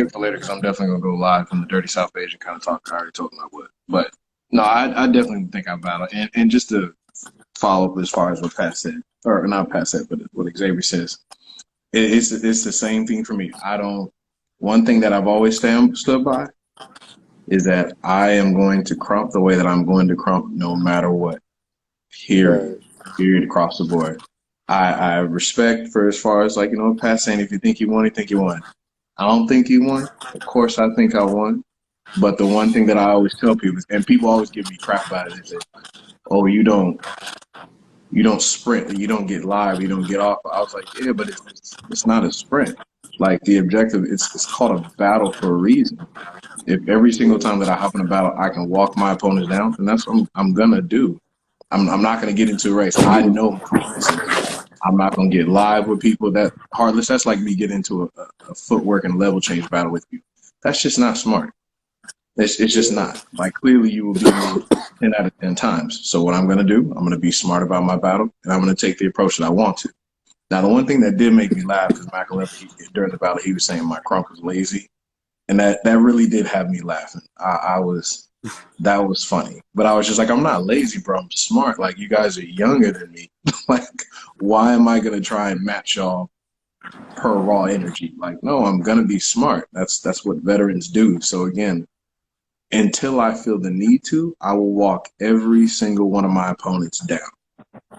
it for later because I'm definitely gonna go live on the Dirty South page and kind of talk. I already told them I would, but no, I definitely think I battle. And just to follow up as far as what Pat said, or not Pat said, but what Xavier says, it's the same thing for me. I don't. One thing that I've always stood by is that I am going to crump the way that I'm going to crump no matter what. Period. Right. Period across the board. I respect for as far as like, Pat saying if you think you won, you think you won. I don't think you won. Of course I think I won. But the one thing that I always tell people, and people always give me crap about it, is that, oh, you don't sprint, you don't get live, you don't get off. I was like, yeah, but it's not a sprint. Like the objective, it's called a battle for a reason. If every single time that I hop in a battle, I can walk my opponents down, then that's what I'm gonna do. I'm not gonna get into a race. I know my weaknesses. I'm not gonna get live with people that heartless. That's like me getting into a footwork and level change battle with you. That's just not smart. It's just not. Like clearly you will beat me 10 out of 10 times. So what I'm gonna do, I'm gonna be smart about my battle and I'm gonna take the approach that I want to. Now the one thing that did make me laugh is Mac11 during the battle he was saying my crunk was lazy. And that really did have me laughing. That was funny. But I was just like, I'm not lazy, bro. I'm smart. Like you guys are younger than me. Like, why am I gonna try and match y'all per raw energy? Like, no, I'm gonna be smart. That's what veterans do. So again, until I feel the need to, I will walk every single one of my opponents down.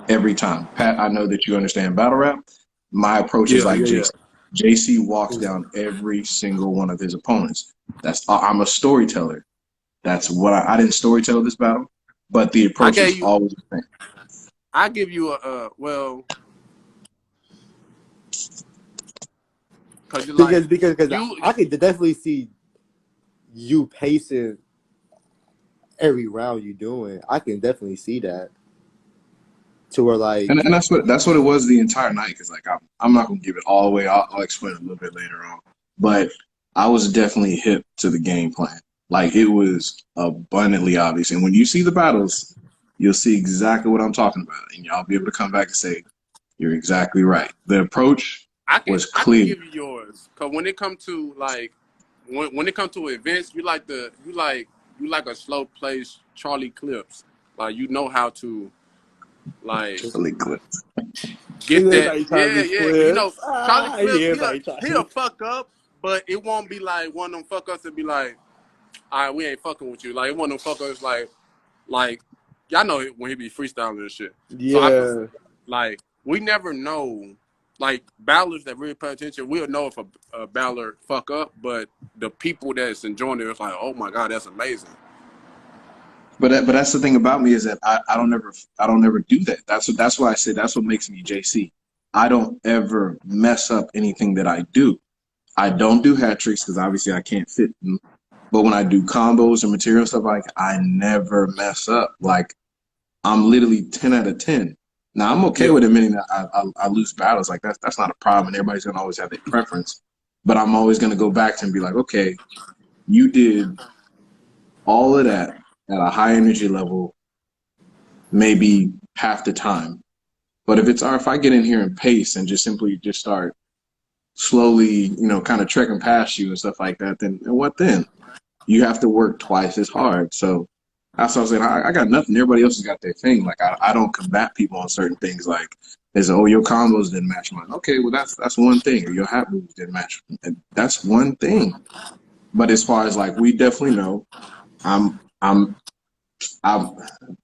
Every time. Pat, I know that you understand battle rap. My approach is like JC. JC walks down every single one of his opponents. I'm a storyteller. That's what I didn't storytell this battle, but the approach is always the same. I give you well, because I could definitely see you pacing every round you doing. I can definitely see that. To where like, and that's what it was the entire night. Because like I'm not gonna give it all the way. I'll explain it a little bit later on. But I was definitely hip to the game plan. Like it was abundantly obvious. And when you see the battles, you'll see exactly what I'm talking about, and y'all be able to come back and say you're exactly right. The approach was clear. I can give you yours because when it comes to like when it comes to events, you like a slow place Charlie Clips. Like you know how to. Like get that, You know, Charlie Clips, he'll fuck up, but it won't be like one of them fuck ups to be like, all right, we ain't fucking with you. Like one of them fuck ups like y'all know when he be freestyling and shit. Yeah. So like we never know. Like battlers that really pay attention, we'll know if a battler fuck up, but the people that's enjoying it's like, oh my god, that's amazing. But that's the thing about me is that I don't ever do that. That's why I said that's what makes me JC. I don't ever mess up anything that I do. I don't do hat tricks because obviously I can't fit them. But when I do combos and material stuff, like I never mess up. Like I'm literally 10 out of 10. Now I'm okay with admitting that I lose battles. Like that's not a problem. And everybody's gonna always have their preference. But I'm always gonna go back to and be like, okay, you did all of that at a high energy level, maybe half the time. But if I get in here and pace and just simply start slowly, kind of trekking past you and stuff like that, then what then? You have to work twice as hard. So that's what I was saying. I got nothing. Everybody else has got their thing. Like I don't combat people on certain things. Like your combos didn't match mine. Okay, well that's one thing. Or your hat moves didn't match. And that's one thing. But as far as like we definitely know, I'm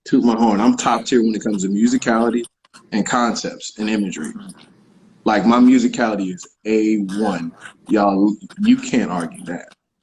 toot my horn. I'm top tier when it comes to musicality and concepts and imagery. Like my musicality is A1. Y'all, you can't argue that.